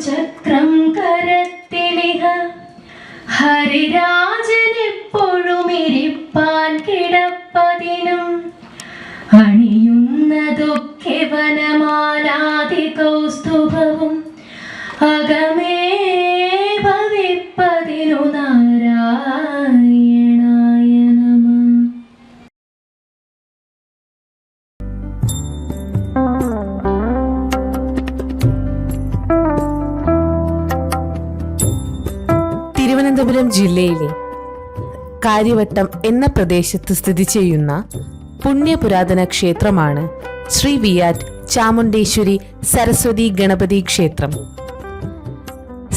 ചക്രം കരത്തിലിഹ ഹരിരാജനെപ്പോഴും ഇരിപ്പാൻ കിടപ്പതിനും അണിയുന്നതൊക്കെ വനമാലാതി കൗസ്തുഭവും അകമേ ഭവിപ്പതിനു നാരായണായ നമഃ. തിരുവനന്തപുരം ജില്ലയിലെ കാര്യവട്ടം എന്ന പ്രദേശത്ത് സ്ഥിതി ചെയ്യുന്ന പുണ്യപുരാതന ക്ഷേത്രമാണ് ശ്രീ വിയാറ്റ് ചാമുണ്ടേശ്വരി സരസ്വതി ഗണപതി ക്ഷേത്രം.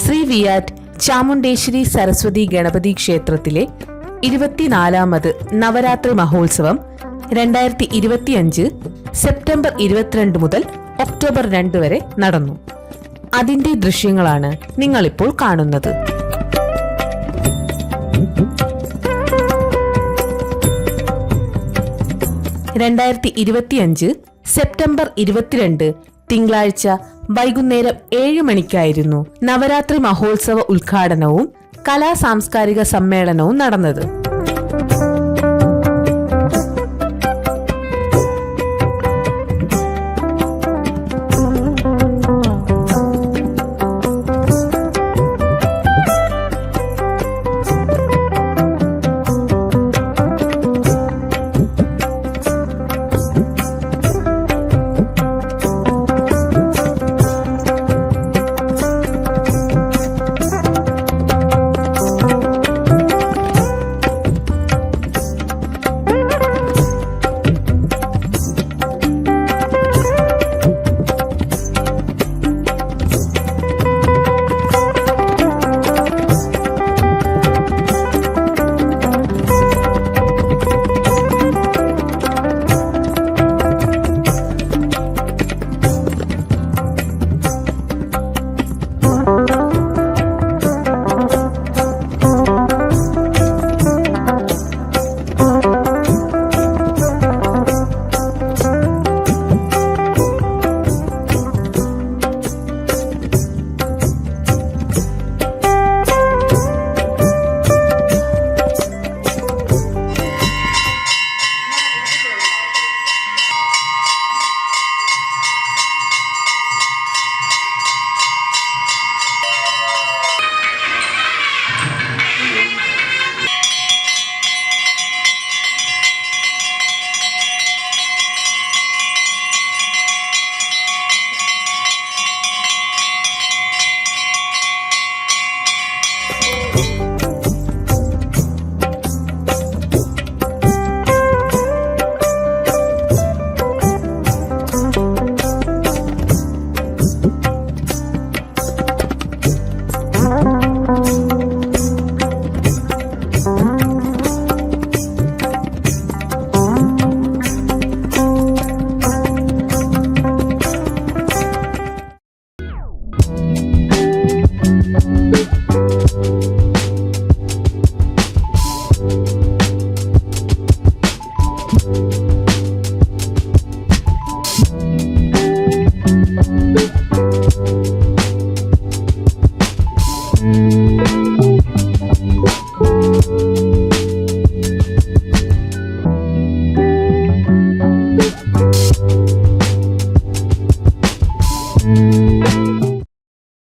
ശ്രീ വിയാറ്റ് ചാമുണ്ടേശ്വരി സരസ്വതി ഗണപതി ക്ഷേത്രത്തിലെ 24ാമത് നവരാത്രി മഹോത്സവം 2025 സെപ്റ്റംബർ 22 മുതൽ ഒക്ടോബർ 2 വരെ നടന്നു. അതിന്റെ ദൃശ്യങ്ങളാണ് നിങ്ങളിപ്പോൾ കാണുന്നത്. സെപ്റ്റംബർ 22 തിങ്കളാഴ്ച വൈകുന്നേരം 7 മണിക്കായിരുന്നു നവരാത്രി മഹോത്സവ ഉദ്ഘാടനവും കലാ സാംസ്കാരിക സമ്മേളനവും നടന്നത്.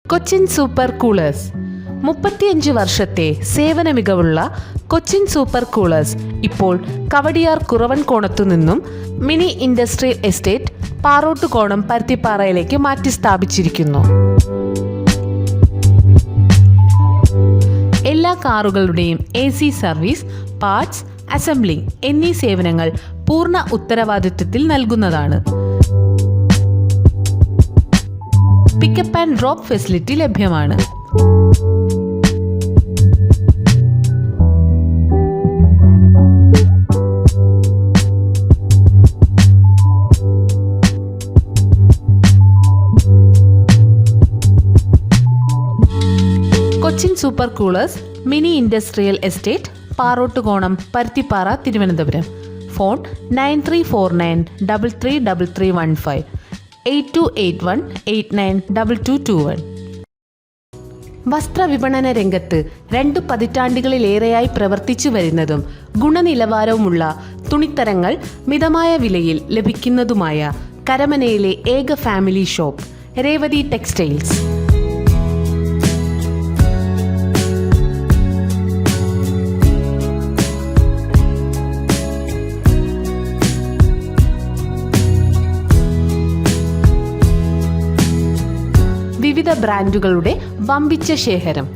കൊച്ചിൻ സൂപ്പർ കൂളേഴ്സ് 35 വർഷത്തെ സേവന മികവുള്ള കൊച്ചിൻ സൂപ്പർ കൂളേഴ്സ് ഇപ്പോൾ കവടിയാർ കുറവൻകോണത്തു നിന്നും മിനി ഇൻഡസ്ട്രിയൽ എസ്റ്റേറ്റ് പാറോട്ടുകോണം പരുത്തിപ്പാറയിലേക്ക് മാറ്റി സ്ഥാപിച്ചിരിക്കുന്നു. എല്ലാ കാറുകളുടെയും AC സർവീസ്, പാർട്സ്, അസംബ്ലിംഗ് എന്നീ സേവനങ്ങൾ പൂർണ്ണ ഉത്തരവാദിത്വത്തിൽ നൽകുന്നതാണ്. പിക്കപ്പ് ആൻഡ് ഡ്രോപ്പ് ഫെസിലിറ്റി ലഭ്യമാണ്. Cochin super coolers, mini industrial estate, Parottukonam, Paruthippara, Thiruvananthapuram. Phone 9349333315 8281892221. വസ്ത്രവിപണന രംഗത്ത് 2 പതിറ്റാണ്ടുകളിലേറെയായി പ്രവർത്തിച്ചു വരുന്നതും ഗുണനിലവാരവുമുള്ള തുണിത്തരങ്ങൾ മിതമായ വിലയിൽ ലഭിക്കുന്നതുമായ കരമനയിലെ ഏക ഫാമിലി ഷോപ്പ് രേവതി ടെക്സ്റ്റൈൽസ്. വിവിധ ബ്രാൻഡുകളുടെ വമ്പിച്ച ശേഖരം.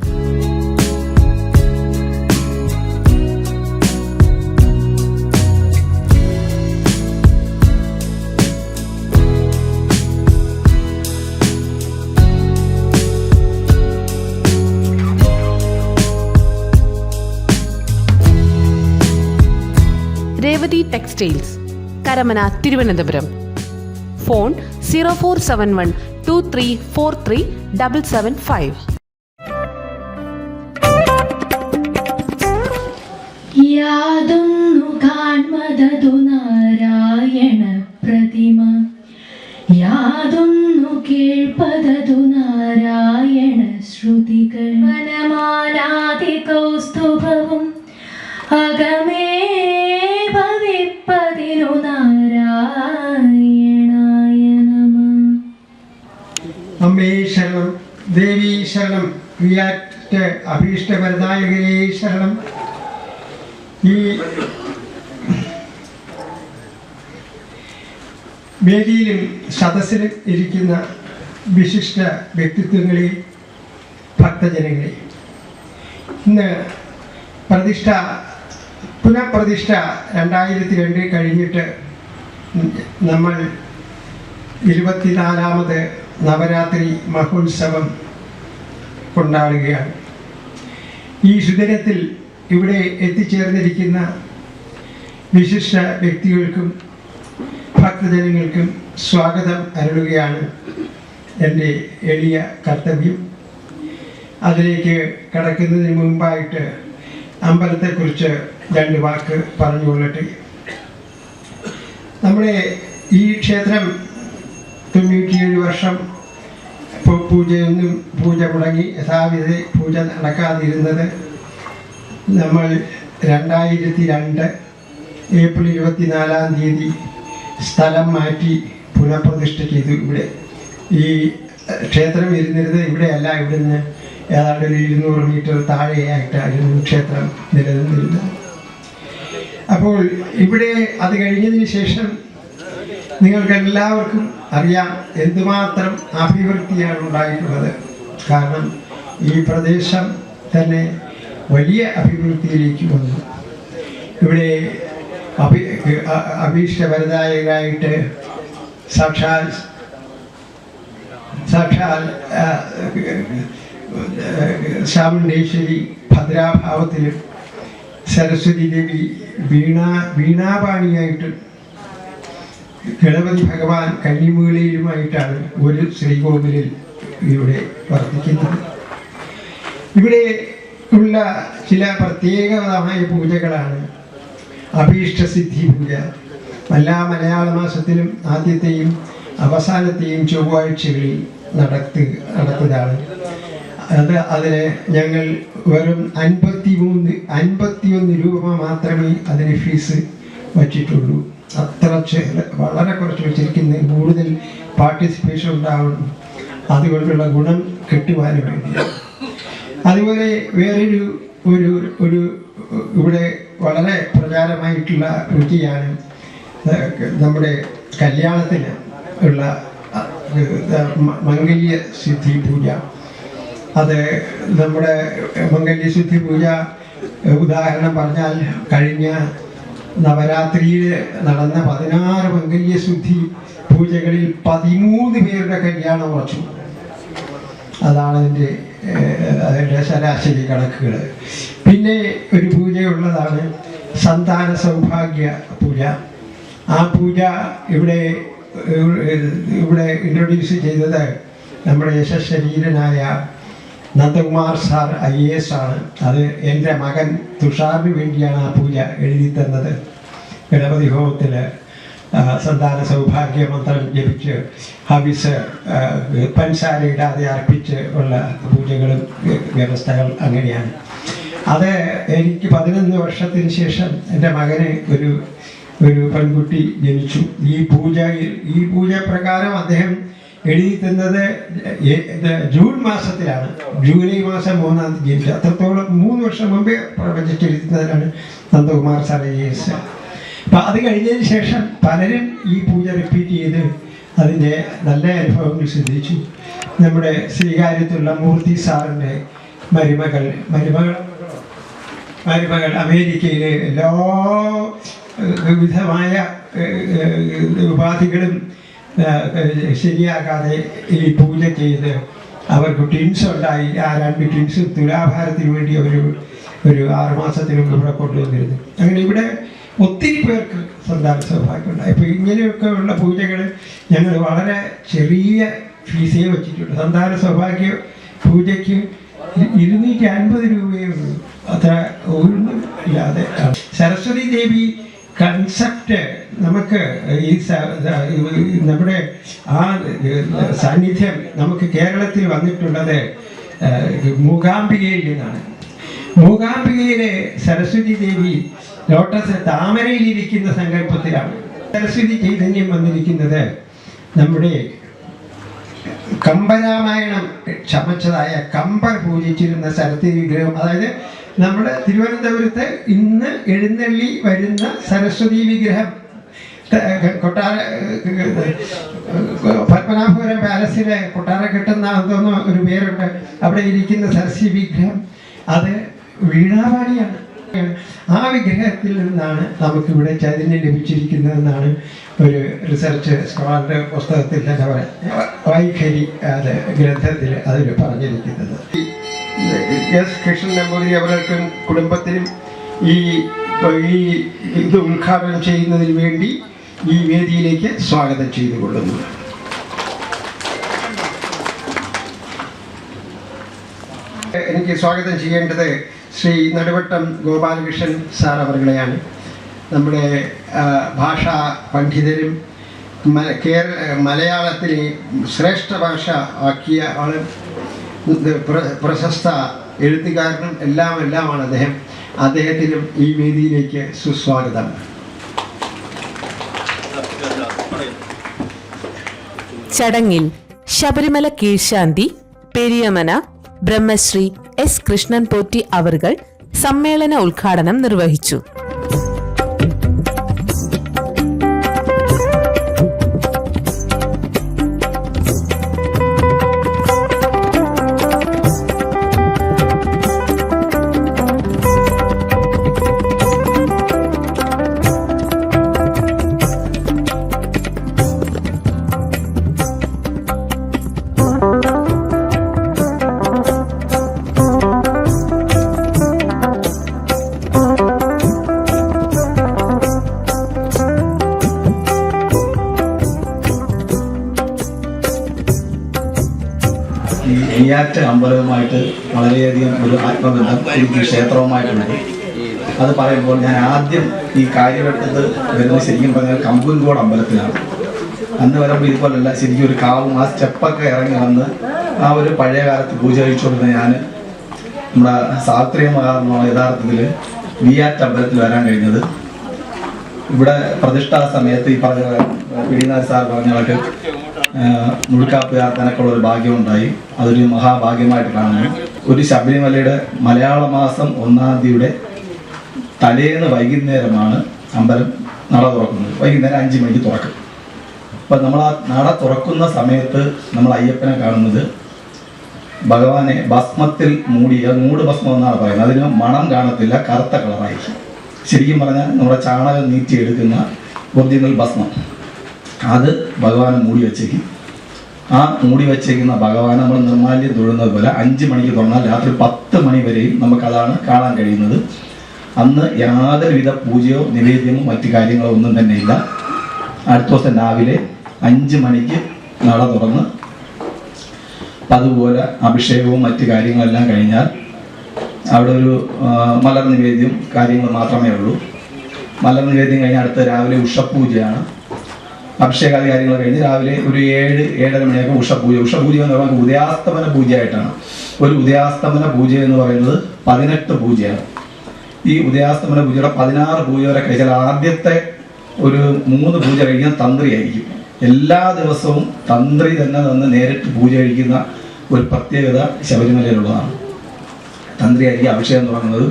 രേവതി ടെക്സ്റ്റൈൽസ്, കരമന, തിരുവനന്തപുരം. ഫോൺ 0471234375. യാതൊന്നു കാൺമതതു നാരായണ പ്രതിമ, യാതൊന്നു കേൾപ്പതതു നാരായണ ശ്രുതികൾ. വനമാലാതി കൗസ്തുഭവും അകമേ ഭവിപ്പതിനു നാരായണായ നമഃ. അമ്മേ ശരണം, ദേവീ ശരണം, വിയാറ്റ അഭീഷ്ടവരദായകരേ ശരണം. ഈ വേദിയിലും സദസ്സിലും ഇരിക്കുന്ന വിശിഷ്ട വ്യക്തിത്വങ്ങളെ, ഭക്തജനങ്ങളെ, ഇന്ന് പുനഃപ്രതിഷ്ഠ 2002 കഴിഞ്ഞിട്ട് നമ്മൾ 24ാമത് നവരാത്രി മഹോത്സവം കൊണ്ടാടുകയാണ്. ഈ സുദിനത്തിൽ ഇവിടെ എത്തിച്ചേർന്നിരിക്കുന്ന വിശിഷ്ട വ്യക്തികൾക്കും ഭക്തജനങ്ങൾക്കും സ്വാഗതം അരുളുകയാണ് എൻ്റെ എളിയ കർത്തവ്യം. അതിലേക്ക് കടക്കുന്നതിന് മുമ്പായിട്ട് അമ്പലത്തെക്കുറിച്ച് 2 വാക്ക് പറഞ്ഞുകൊള്ളട്ടെ. നമ്മുടെ ഈ ക്ഷേത്രം 97 വർഷം പൂജ മുടങ്ങി യഥാവിധ പൂജ നടക്കാതിരുന്നത് നമ്മൾ 2002 ഏപ്രിൽ 24-ാം തീയതി സ്ഥലം മാറ്റി പുനഃപ്രതിഷ്ഠ ചെയ്തു. ഇവിടെ ഈ ക്ഷേത്രം ഇരുന്നിരുന്നത് ഇവിടെയല്ല, ഇവിടുന്ന് ഏതാണ്ട് ഒരു 200 മീറ്റർ താഴെയായിട്ടായിരുന്നു ക്ഷേത്രം നിലനിന്നിരുന്നത്. അപ്പോൾ ഇവിടെ അത് കഴിഞ്ഞതിന് ശേഷം നിങ്ങൾക്ക് എല്ലാവർക്കും അറിയാം എന്തുമാത്രം അഭിവൃദ്ധിയാണ് ഉണ്ടായിട്ടുള്ളത്. കാരണം ഈ പ്രദേശം തന്നെ വലിയ അഭിവൃദ്ധിയിലേക്ക് വന്നു. ഇവിടെ അഭീഷ്ടവരദായകരായിട്ട് സാക്ഷാൽ ശാമുണ്ഡേശ്വരി ഭദ്രാഭാവത്തിലും സരസ്വതി ദേവി വീണാപാണിയായിട്ട് ഗണപതി ഭഗവാൻ കന്നിമൂലയിലുമായിട്ടാണ് ഒരു ശ്രീകോവിലിൽ ഇവിടെ വർദ്ധിക്കുന്നത്. ഇവിടെ ഉള്ള ചില പ്രത്യേകമായ പൂജകളാണ് അഭീഷ്ടസിദ്ധി പൂജ. എല്ലാ മലയാള മാസത്തിലും ആദ്യത്തെയും അവസാനത്തെയും ചൊവ്വാഴ്ചകളിൽ നടത്തുന്നതാണ്. അതിന് ഞങ്ങൾ വെറും 51 രൂപ മാത്രമേ അതിന് ഫീസ് വച്ചിട്ടുള്ളൂ. അത്ര വളരെ കുറച്ച് വെച്ചിരിക്കുന്നത് കൂടുതൽ പാർട്ടിസിപ്പേഷൻ ഉണ്ടാവണം, അതുകൊണ്ടുള്ള ഗുണം കിട്ടുവാനും വേണ്ടിയാണ്. അതുപോലെ വേറൊരു ഒരു ഇവിടെ വളരെ പ്രചാരമായിട്ടുള്ള പൂജയാണ് നമ്മുടെ കല്യാണത്തിന് ഉള്ള മംഗല്യ സിദ്ധി പൂജ. അത് നമ്മുടെ മംഗല്യസിദ്ധി പൂജ ഉദാഹരണം പറഞ്ഞാൽ കഴിഞ്ഞ നവരാത്രിയിൽ നടന്ന 16 മംഗല്യശുദ്ധി പൂജകളിൽ 13 പേരുടെ കല്യാണം ഉറച്ചു. അതാണ് അതിൻ്റെ ശരാശരി കണക്കുകൾ. പിന്നെ ഒരു പൂജയുള്ളതാണ് സന്താന സൗഭാഗ്യ പൂജ. ആ പൂജ ഇവിടെ ഇൻട്രൊഡ്യൂസ് ചെയ്തത് നമ്മുടെ യശശരീരനായ നന്ദകുമാർ സാർ IAS ആണ്. അത് എൻ്റെ മകൻ തുഷാറിന് വേണ്ടിയാണ് ആ പൂജ എഴുതി തന്നത്. ഗണപതി ഹോമത്തിൽ സന്താന സൗഭാഗ്യ മന്ത്രം ജപിച്ച് ഹവിസ് പഞ്ചസാര ഇടാതെ അർപ്പിച്ച് ഉള്ള പൂജകളും വ്യവസ്ഥകൾ അങ്ങനെയാണ്. അത് എനിക്ക് 11 വർഷത്തിന് ശേഷം എൻ്റെ മകന് ഒരു പെൺകുട്ടി ജനിച്ചു. ഈ പൂജ പ്രകാരം അദ്ദേഹം എഴുതി തന്നത് ജൂൺ മാസത്തിലാണ്. ജൂലൈ മാസം 3-ാം തീയതി ജനിച്ചു. അത്രത്തോളം 3 വർഷം മുമ്പേ പ്രവചിച്ച് എഴുതുന്നതിനാണ് നന്ദകുമാർ സാർ IAS. അപ്പം അത് കഴിഞ്ഞതിന് ശേഷം പലരും ഈ പൂജ റിപ്പീറ്റ് ചെയ്ത് അതിൻ്റെ നല്ല അനുഭവങ്ങൾ സിദ്ധിച്ചു. നമ്മുടെ ശ്രീകാര്യത്തുള്ള മൂർത്തി സാറിൻ്റെ മരുമകൾ അമേരിക്കയിലെ എല്ലാ വിധമായ ഉപാധികളും ശരിയാകാതെ ഈ പൂജ ചെയ്ത് അവർക്ക് ട്വിൻസ് ഉണ്ടായി. ആ 2 ട്വിൻസ് തുലാഭാരത്തിന് വേണ്ടി ഒരു 6 മാസത്തിന് മുമ്പ് ഇവിടെ കൊണ്ടുവന്നിരുന്നു. അങ്ങനെ ഇവിടെ ഒത്തിരി പേർക്ക് സന്താന സൗഭാഗ്യമുണ്ടായി. അപ്പോൾ ഇങ്ങനെയൊക്കെ ഉള്ള പൂജകൾ ഞങ്ങൾ വളരെ ചെറിയ ഫീസേ വെച്ചിട്ടുണ്ട്. സന്താന സൗഭാഗ്യ പൂജയ്ക്ക് 250 രൂപയേ ഉള്ളൂ. അത്ര ഒന്നും ഇല്ലാതെ. സരസ്വതി ദേവി കൺസെപ്റ്റ് നമുക്ക് ഈ നമ്മുടെ ആ സാന്നിധ്യം നമുക്ക് കേരളത്തിൽ വന്നിട്ടുള്ളത് മൂകാംബികയിൽ നിന്നാണ്. മൂകാംബികയിലെ സരസ്വതി ദേവി ലോട്ടസ് താമരയിലിരിക്കുന്ന സങ്കല്പത്തിലാണ്. സരസ്വതി ചൈതന്യം വന്നിരിക്കുന്നത് നമ്മുടെ കമ്പരാമായണം ചമച്ചതായ കമ്പർ പൂജിച്ചിരുന്ന സരസ്വതി വിഗ്രഹം, അതായത് നമ്മുടെ തിരുവനന്തപുരത്ത് ഇന്ന് എഴുന്നള്ളി വരുന്ന സരസ്വതി വിഗ്രഹം കൊട്ടാര പത്മനാഭപുരം പാലസിലെ കൊട്ടാരക്കെട്ടെന്നാണെന്ന് ഒരു പേരുണ്ട്. അവിടെ ഇരിക്കുന്ന സരസ്വതി വിഗ്രഹം അത് വീണാപാണിയാണ്. ആ വിഗ്രഹത്തിൽ നിന്നാണ് നമുക്കിവിടെ ചൈതന്യം ലഭിച്ചിരിക്കുന്നതെന്നാണ് ഒരു റിസർച്ച് സ്കോളറുടെ പുസ്തകത്തിൽ തന്നെ വൈഖരി അത് ഗ്രന്ഥത്തിൽ അതിൽ പറഞ്ഞിരിക്കുന്നത്. എസ് കൃഷ്ണൻ നമ്പൂതിരി അവർക്കും കുടുംബത്തിനും ഈ ഇത് ഉദ്ഘാടനം ചെയ്യുന്നതിന് വേണ്ടി ഈ വേദിയിലേക്ക് സ്വാഗതം ചെയ്തുകൊള്ളുന്നു. എനിക്ക് സ്വാഗതം ചെയ്യേണ്ടത് ശ്രീ നടുവട്ടം ഗോപാലകൃഷ്ണൻ സാർ അവരുടെയാണ്. നമ്മുടെ ഭാഷാ പണ്ഡിതരും മലയാളത്തിലെ ശ്രേഷ്ഠ ഭാഷ ആക്കിയ ആളും പ്രശസ്ത എഴുത്തുകാരനും എല്ലാമാണ് അദ്ദേഹം. അദ്ദേഹത്തിനും ഈ വേദിയിലേക്ക് സുസ്വാഗതം. ചടങ്ങിൽ ശബരിമല കീഴ്ശാന്തി പെരിയമന ബ്രഹ്മശ്രീ എസ് കൃഷ്ണൻ പോറ്റി അവർകൾ സമ്മേളന ഉദ്ഘാടനം നിർവഹിച്ചു. നെയ്യാറ്റ് അമ്പലവുമായിട്ട് വളരെയധികം ഒരു ആത്മബന്ധം എനിക്ക് ക്ഷേത്രവുമായിട്ടുണ്ട്. അത് പറയുമ്പോൾ ഞാൻ ആദ്യം ഈ കാര്യമെടുത്തത് വരുന്നത് ശരിക്കും പറഞ്ഞാൽ കമ്പുൻകോട് അമ്പലത്തിലാണ്. അന്ന് വരുമ്പോൾ ഇതുപോലല്ല, ശരിക്കും ഒരു കാവും ആ സ്റ്റെപ്പൊക്കെ ഇറങ്ങി വന്ന് ആ ഒരു പഴയ കാലത്ത് പൂജ കഴിച്ചുകൊണ്ടിരുന്ന ഞാൻ നമ്മുടെ സാത്രികമാകാറുള്ള യഥാർത്ഥത്തിൽ നെയ്യാറ്റ് അമ്പലത്തിൽ വരാൻ കഴിഞ്ഞത്. ഇവിടെ പ്രതിഷ്ഠാ സമയത്ത് ഈ പറഞ്ഞ പിടിനാഥ് സാർ പറഞ്ഞവർക്ക് മുഴുക്കാപ്പ് ചേർത്താനൊക്കെയുള്ള ഒരു ഭാഗ്യമുണ്ടായി. അതൊരു മഹാഭാഗ്യമായിട്ട് കാണുന്നു. ഒരു ശബരിമലയുടെ മലയാള മാസം 1-ാം തീയതിയുടെ തലേന്ന് വൈകുന്നേരമാണ് അമ്പലം നട തുറക്കുന്നത്. വൈകുന്നേരം 5 മണിക്ക് തുറക്കും. അപ്പം നമ്മൾ ആ നട തുറക്കുന്ന സമയത്ത് നമ്മൾ അയ്യപ്പനെ കാണുന്നത് ഭഗവാനെ ഭസ്മത്തിൽ മൂടിയ മൂട് ഭസ്മം എന്നാണ് പറയുന്നത്. അതിന് മണം കാണത്തില്ല, കറുത്ത കളറായിരിക്കും. ശരിക്കും പറഞ്ഞാൽ നമ്മുടെ ചാണകം നീറ്റിയെടുക്കുന്ന ഒറിജിനൽ ഭസ്മം അത് ഭഗവാനെ മൂടി വെച്ചേക്കും. ആ മൂടി വെച്ചേക്കുന്ന ഭഗവാൻ നമ്മൾ നിർമാല്യം തൊഴുന്നത് പോലെ 5 മണിക്ക് തുറന്നാൽ രാത്രി 10 മണി വരെയും നമുക്കതാണ് കാണാൻ കഴിയുന്നത്. അന്ന് യാതൊരുവിധ പൂജയോ നിവേദ്യമോ മറ്റു കാര്യങ്ങളോ ഒന്നും തന്നെ ഇല്ല. അടുത്ത ദിവസം രാവിലെ 5 മണിക്ക് നട തുറന്ന് അതുപോലെ അഭിഷേകവും മറ്റു കാര്യങ്ങളെല്ലാം കഴിഞ്ഞാൽ അവിടെ ഒരു മലർ നിവേദ്യം കാര്യങ്ങൾ മാത്രമേ ഉള്ളൂ. മലർ നിവേദ്യം കഴിഞ്ഞാൽ അടുത്ത രാവിലെ ഉഷപൂജയാണ്. അഭിഷേകാദി കാര്യങ്ങൾ കഴിഞ്ഞ് രാവിലെ ഒരു 7-7:30 മണിയൊക്കെ ഉഷപൂജ എന്ന് പറയുന്നത് ഉദയാസ്തമന പൂജയായിട്ടാണ്. ഒരു ഉദയാസ്തമന പൂജ എന്ന് പറയുന്നത് 18 പൂജയാണ്. ഈ ഉദയാസ്തമന പൂജയുടെ 16 പൂജ വരെ കഴിച്ചാൽ ആദ്യത്തെ ഒരു 3 പൂജ കഴിക്കുന്ന തന്ത്രിയായിരിക്കും. എല്ലാ ദിവസവും തന്ത്രി തന്നെ നേരിട്ട് പൂജ കഴിക്കുന്ന ഒരു പ്രത്യേകത ശബരിമലയിലുള്ളതാണ്. തന്ത്രിയായിരിക്കും അഭിഷേകം തുടങ്ങുന്നത്,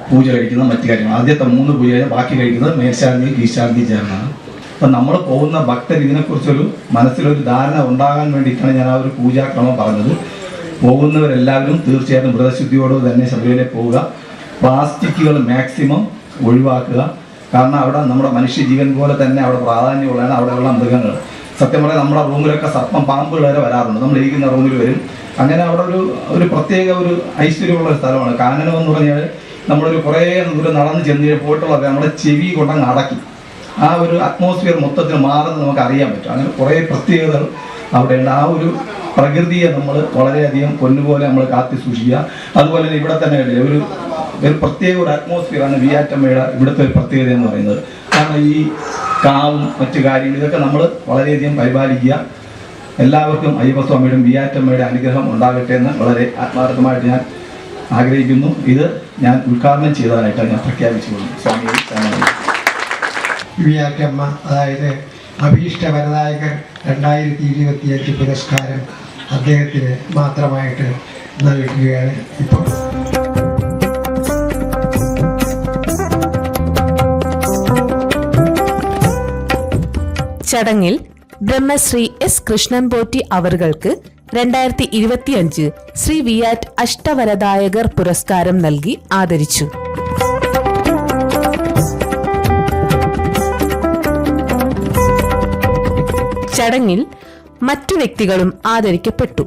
പൂജ കഴിക്കുന്ന മറ്റു കാര്യങ്ങൾ. ആദ്യത്തെ 3 പൂജ കഴിഞ്ഞാൽ ബാക്കി കഴിക്കുന്നത് മേൽശാന്തി കീഴ്ശാന്തി ചേർന്നാണ്. അപ്പം നമ്മൾ പോകുന്ന ഭക്തർ ഇതിനെക്കുറിച്ചൊരു മനസ്സിലൊരു ധാരണ ഉണ്ടാകാൻ വേണ്ടിയിട്ടാണ് ഞാൻ ആ ഒരു പൂജാക്രമം പറഞ്ഞത്. പോകുന്നവരെല്ലാവരും തീർച്ചയായിട്ടും വ്രതശുദ്ധിയോട് തന്നെ ശബരിമലയിൽ പോവുക. പ്ലാസ്റ്റിക്കുകൾ മാക്സിമം ഒഴിവാക്കുക. കാരണം അവിടെ നമ്മുടെ മനുഷ്യജീവൻ പോലെ തന്നെ അവിടെ പ്രാധാന്യമുള്ളതാണ് അവിടെയുള്ള മൃഗങ്ങൾ. സത്യം പറഞ്ഞാൽ നമ്മുടെ റൂമിലൊക്കെ സർപ്പം പാമ്പുകൾ വരെ വരാറുണ്ട്. നമ്മൾ ഇരിക്കുന്ന റൂമിൽ വരും. അങ്ങനെ അവിടെ ഒരു പ്രത്യേക ഒരു ഐശ്വര്യമുള്ള ഒരു സ്ഥലമാണ്. കാനനം എന്ന് പറഞ്ഞാൽ നമ്മളൊരു കുറേ ദൂരം നടന്ന് ചെന്ന് പോയിട്ടുള്ളത് നമ്മുടെ ചെവി കൊണ്ടങ്ങ് അടക്കി. ആ ഒരു അറ്റ്മോസ്ഫിയർ മൊത്തത്തിൽ മാറുന്നത് നമുക്ക് അറിയാൻ പറ്റും. അങ്ങനെ കുറേ പ്രത്യേകതകൾ അവിടെയുണ്ട്. ആ ഒരു പ്രകൃതിയെ നമ്മൾ വളരെയധികം പൊന്നുപോലെ നമ്മൾ കാത്തി സൂക്ഷിക്കുക. അതുപോലെ തന്നെ ഇവിടെ തന്നെ ഒരു പ്രത്യേക ഒരു അറ്റ്മോസ്ഫിയറാണ് വിയാറ്റമ്മയുടെ ഇവിടുത്തെ ഒരു പ്രത്യേകത എന്ന് പറയുന്നത്. കാരണം ഈ കാവും മറ്റു കാര്യങ്ങളും ഇതൊക്കെ നമ്മൾ വളരെയധികം പരിപാലിക്കുക. എല്ലാവർക്കും അയ്യപ്പസ്വാമിയുടെയും വിയാറ്റമ്മയുടെ അനുഗ്രഹം ഉണ്ടാകട്ടെ എന്ന് വളരെ ആത്മാർത്ഥമായിട്ട് ഞാൻ ആഗ്രഹിക്കുന്നു. ഇത് ഞാൻ ഉദ്ഘാടനം ചെയ്തതായിട്ടാണ് ഞാൻ പ്രഖ്യാപിച്ചുകൊള്ളുന്നു. സ്വാമി വിയാറ്റമ്മ, അതായത് അഭീഷ്ടവരദായകർ 2025 പുരസ്കാരം അദ്ദേഹത്തിന് മാത്രമായിട്ട് നൽകുകയാണ് ഇപ്പോൾ. ചടങ്ങിൽ ബ്രഹ്മശ്രീ എസ് കൃഷ്ണൻ പോറ്റി അവറുകൾക്ക് 2025 ശ്രീ വിയാറ്റ് അഷ്ടവരദായകർ പുരസ്കാരം നൽകി ആദരിച്ചു. ചടങ്ങിൽ മറ്റു വ്യക്തികളും ആദരിക്കപ്പെട്ടു.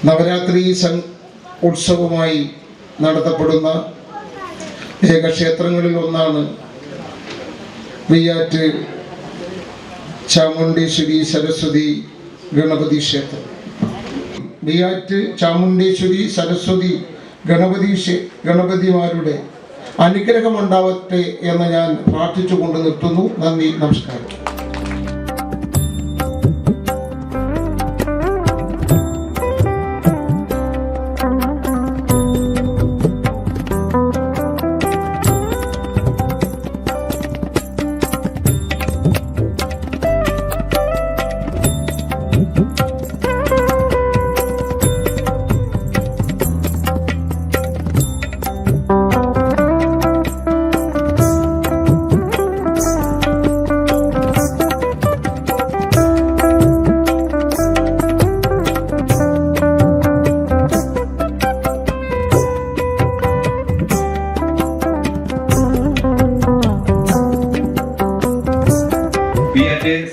നവരാത്രി ഉത്സവമായി നടത്തപ്പെടുന്ന ഏക ക്ഷേത്രങ്ങളിൽ ഒന്നാണ് വിയ്യാറ്റ് ചാമുണ്ടേശ്വരി സരസ്വതി ഗണപതി ക്ഷേത്രം. വിയ്യാറ്റ് ചാമുണ്ടേശ്വരി സരസ്വതി ഗണപതിമാരുടെ അനുഗ്രഹമുണ്ടാവട്ടെ എന്ന് ഞാൻ പ്രാർത്ഥിച്ചുകൊണ്ട് നിർത്തുന്നു. നന്ദി, നമസ്കാരം.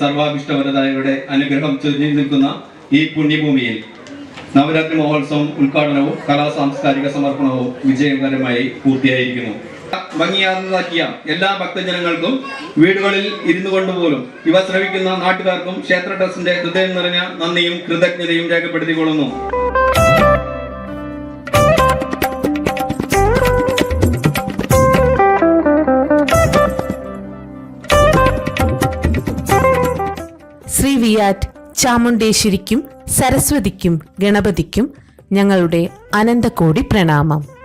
സർവാഭിഷ്ടവരതായവരുടെ അനുഗ്രഹം ചൊരിഞ്ഞു നിൽക്കുന്ന ഈ പുണ്യഭൂമിയിൽ നവരാത്രി മഹോത്സവം ഉദ്ഘാടനവും കലാ സാംസ്കാരിക സമർപ്പണവും വിജയകരമായി പൂർത്തിയായിരിക്കുന്നു. ഭംഗിയാർന്നതാക്കിയ എല്ലാ ഭക്തജനങ്ങൾക്കും വീടുകളിൽ ഇരുന്നു കൊണ്ടുപോലും ഇവ ശ്രവിക്കുന്ന നാട്ടുകാർക്കും ക്ഷേത്ര ട്രസ്റ്റിന്റെ ഹൃദയം നിറഞ്ഞ നന്ദിയും കൃതജ്ഞതയും രേഖപ്പെടുത്തിക്കൊള്ളുന്നു. ശ്രീ വിയ്യാറ്റ് ചാമുണ്ടേശ്വരിക്കും സരസ്വതിക്കും ഗണപതിക്കും ഞങ്ങളുടെ അനന്തകോടി പ്രണാമം.